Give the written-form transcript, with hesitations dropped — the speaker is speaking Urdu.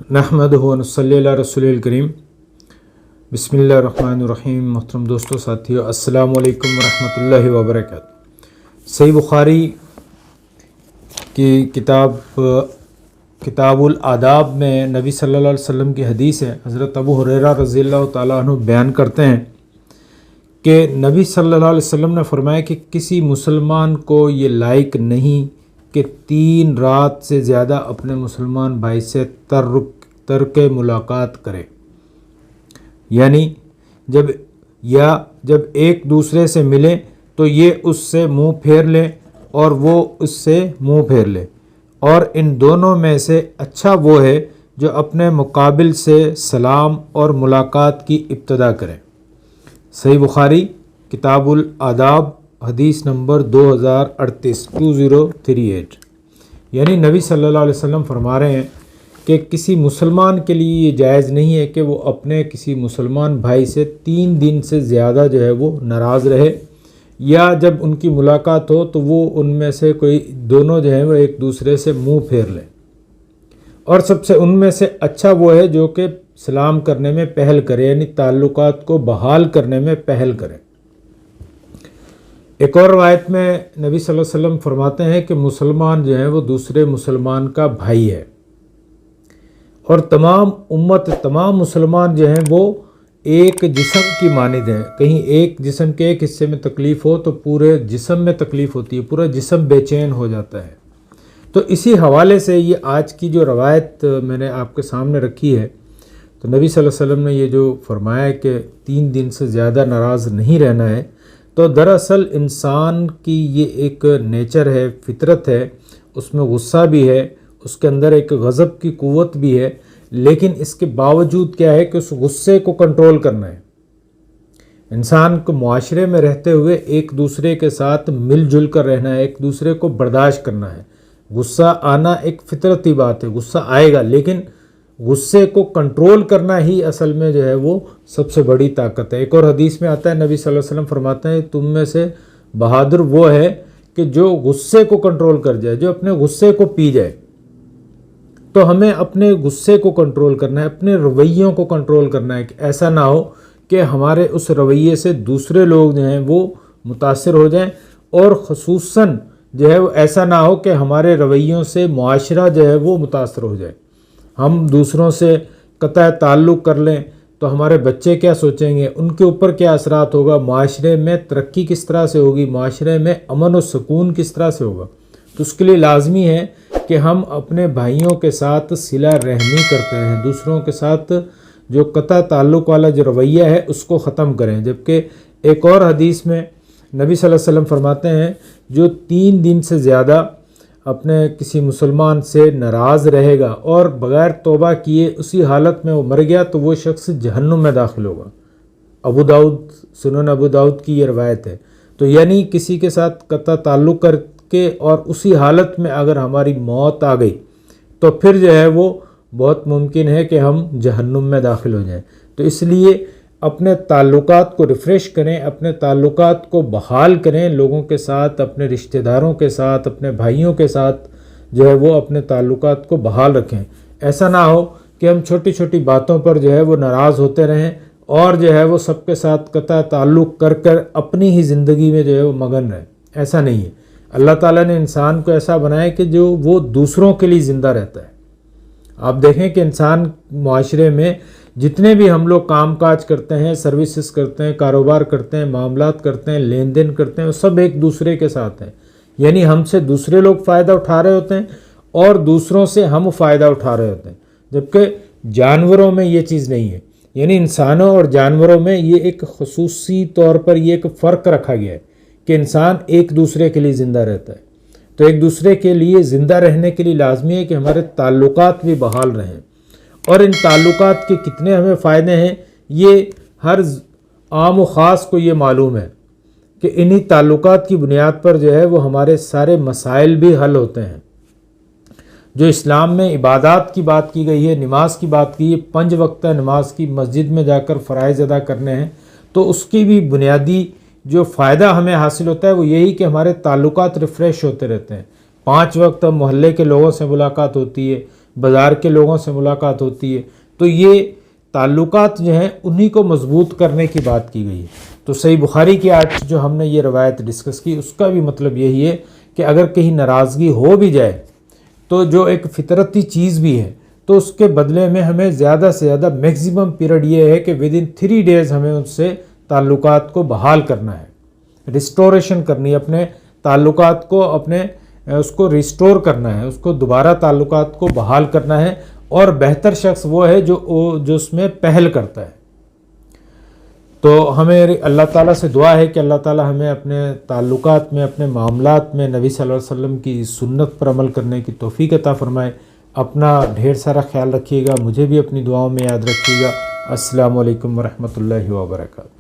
نحمدہ و نصلی علی رسول الکریم بسم اللہ الرحمن الرحیم۔ محترم دوستو ساتھیو، السلام علیکم ورحمۃ اللہ وبرکاتہ۔ صحیح بخاری کی کتاب الآداب میں نبی صلی اللہ علیہ وسلم کی حدیث ہے۔ حضرت ابو ہریرہ رضی اللہ تعالیٰ عنہ بیان کرتے ہیں کہ نبی صلی اللہ علیہ وسلم نے فرمایا کہ کسی مسلمان کو یہ لائق نہیں کہ 3 رات سے زیادہ اپنے مسلمان بھائی سے ترک ملاقات کرے، یعنی جب ایک دوسرے سے ملے تو یہ اس سے منہ پھیر لے اور وہ اس سے منہ پھیر لے، اور ان دونوں میں سے اچھا وہ ہے جو اپنے مقابل سے سلام اور ملاقات کی ابتدا کرے۔ صحیح بخاری کتاب الآداب حدیث نمبر 2038 یعنی نبی صلی اللہ علیہ وسلم فرما رہے ہیں کہ کسی مسلمان کے لیے یہ جائز نہیں ہے کہ وہ اپنے کسی مسلمان بھائی سے 3 دن سے زیادہ جو ہے وہ ناراض رہے، یا جب ان کی ملاقات ہو تو وہ ان میں سے کوئی دونوں جو ہے وہ ایک دوسرے سے منہ پھیر لیں، اور سب سے ان میں سے اچھا وہ ہے جو کہ سلام کرنے میں پہل کرے، یعنی تعلقات کو بحال کرنے میں پہل کرے۔ ایک اور روایت میں نبی صلی اللہ علیہ وسلم فرماتے ہیں کہ مسلمان جو ہے وہ دوسرے مسلمان کا بھائی ہے، اور تمام مسلمان جو ہیں وہ ایک جسم کی مانند ہیں۔ کہیں ایک جسم کے ایک حصے میں تکلیف ہو تو پورے جسم میں تکلیف ہوتی ہے، پورا جسم بے چین ہو جاتا ہے۔ تو اسی حوالے سے یہ آج کی جو روایت میں نے آپ کے سامنے رکھی ہے، تو نبی صلی اللہ علیہ وسلم نے یہ جو فرمایا ہے کہ 3 دن سے زیادہ ناراض نہیں رہنا ہے، تو دراصل انسان کی یہ ایک نیچر ہے، فطرت ہے، اس میں غصہ بھی ہے، اس کے اندر ایک غضب کی قوت بھی ہے، لیکن اس کے باوجود کیا ہے کہ اس غصے کو کنٹرول کرنا ہے۔ انسان کو معاشرے میں رہتے ہوئے ایک دوسرے کے ساتھ مل جل کر رہنا ہے، ایک دوسرے کو برداشت کرنا ہے۔ غصہ آنا ایک فطرتی بات ہے، غصہ آئے گا، لیکن غصے کو کنٹرول کرنا ہی اصل میں جو ہے وہ سب سے بڑی طاقت ہے۔ ایک اور حدیث میں آتا ہے، نبی صلی اللہ علیہ وسلم فرماتے ہیں تم میں سے بہادر وہ ہے کہ جو غصے کو کنٹرول کر جائے، جو اپنے غصے کو پی جائے۔ تو ہمیں اپنے غصے کو کنٹرول کرنا ہے، اپنے رویوں کو کنٹرول کرنا ہے کہ ایسا نہ ہو کہ ہمارے اس رویے سے دوسرے لوگ جو ہیں وہ متاثر ہو جائیں، اور خصوصاً جو ہے وہ ایسا نہ ہو کہ ہمارے رویوں سے معاشرہ جو ہے وہ متاثر ہو جائے۔ ہم دوسروں سے قطع تعلق کر لیں تو ہمارے بچے کیا سوچیں گے، ان کے اوپر کیا اثرات ہوگا، معاشرے میں ترقی کس طرح سے ہوگی، معاشرے میں امن و سکون کس طرح سے ہوگا۔ تو اس کے لیے لازمی ہے کہ ہم اپنے بھائیوں کے ساتھ صلہ رحمی کرتے ہیں، دوسروں کے ساتھ جو قطع تعلق والا جو رویہ ہے اس کو ختم کریں۔ جبکہ ایک اور حدیث میں نبی صلی اللہ علیہ وسلم فرماتے ہیں جو 3 دن سے زیادہ اپنے کسی مسلمان سے ناراض رہے گا اور بغیر توبہ کیے اسی حالت میں وہ مر گیا تو وہ شخص جہنم میں داخل ہوگا۔ سنن ابو داؤد کی یہ روایت ہے۔ تو یعنی کسی کے ساتھ قطع تعلق کر کے اور اسی حالت میں اگر ہماری موت آ گئی تو پھر جو ہے وہ بہت ممکن ہے کہ ہم جہنم میں داخل ہو جائیں۔ تو اس لیے اپنے تعلقات کو ریفریش کریں، اپنے تعلقات کو بحال کریں، لوگوں کے ساتھ، اپنے رشتہ داروں کے ساتھ، اپنے بھائیوں کے ساتھ جو ہے وہ اپنے تعلقات کو بحال رکھیں۔ ایسا نہ ہو کہ ہم چھوٹی چھوٹی باتوں پر جو ہے وہ ناراض ہوتے رہیں اور جو ہے وہ سب کے ساتھ قطع تعلق کر اپنی ہی زندگی میں جو ہے وہ مگن رہیں۔ ایسا نہیں ہے۔ اللہ تعالیٰ نے انسان کو ایسا بنایا کہ جو وہ دوسروں کے لیے زندہ رہتا ہے۔ آپ دیکھیں کہ انسان معاشرے میں جتنے بھی ہم لوگ کام کاج کرتے ہیں، سروسز کرتے ہیں، کاروبار کرتے ہیں، معاملات کرتے ہیں، لین دین کرتے ہیں، وہ سب ایک دوسرے کے ساتھ ہیں۔ یعنی ہم سے دوسرے لوگ فائدہ اٹھا رہے ہوتے ہیں اور دوسروں سے ہم فائدہ اٹھا رہے ہوتے ہیں، جبکہ جانوروں میں یہ چیز نہیں ہے۔ یعنی انسانوں اور جانوروں میں یہ ایک خصوصی طور پر یہ ایک فرق رکھا گیا ہے کہ انسان ایک دوسرے کے لیے زندہ رہتا ہے۔ تو ایک دوسرے کے لیے زندہ رہنے کے لیے لازمی ہے کہ ہمارے تعلقات بھی بحال رہیں، اور ان تعلقات کے کتنے ہمیں فائدے ہیں یہ ہر عام و خاص کو یہ معلوم ہے کہ انہی تعلقات کی بنیاد پر جو ہے وہ ہمارے سارے مسائل بھی حل ہوتے ہیں۔ جو اسلام میں عبادات کی بات کی گئی ہے، نماز کی بات کی ہے، 5 وقتہ نماز کی مسجد میں جا کر فرائض ادا کرنے ہیں، تو اس کی بھی بنیادی جو فائدہ ہمیں حاصل ہوتا ہے وہ یہی کہ ہمارے تعلقات ریفریش ہوتے رہتے ہیں۔ 5 وقت محلے کے لوگوں سے ملاقات ہوتی ہے، بازار کے لوگوں سے ملاقات ہوتی ہے. تو یہ تعلقات جو ہیں انہی کو مضبوط کرنے کی بات کی گئی ہے. تو صحیح بخاری کی آج جو ہم نے یہ روایت ڈسکس کی اس کا بھی مطلب یہی ہے کہ اگر کہیں ناراضگی ہو بھی جائے تو جو ایک فطرتی چیز بھی ہے تو اس کے بدلے میں ہمیں زیادہ سے زیادہ میکسیمم پیریڈ یہ ہے کہ ودن 3 days ہمیں ان سے تعلقات کو بحال کرنا ہے, ریسٹوریشن کرنی ہے, اپنے تعلقات کو اس کو ریسٹور کرنا ہے, اس کو دوبارہ تعلقات کو بحال کرنا ہے. اور بہتر شخص وہ ہے جو اس میں پہل کرتا ہے. تو ہمیں اللہ تعالیٰ سے دعا ہے کہ اللہ تعالیٰ ہمیں اپنے تعلقات میں, اپنے معاملات میں نبی صلی اللہ علیہ وسلم کی سنت پر عمل کرنے کی توفیق عطا فرمائے. اپنا ڈھیر سارا خیال رکھیے گا, مجھے بھی اپنی دعاؤں میں یاد رکھیے گا. السلام علیکم ورحمۃ اللہ وبرکاتہ.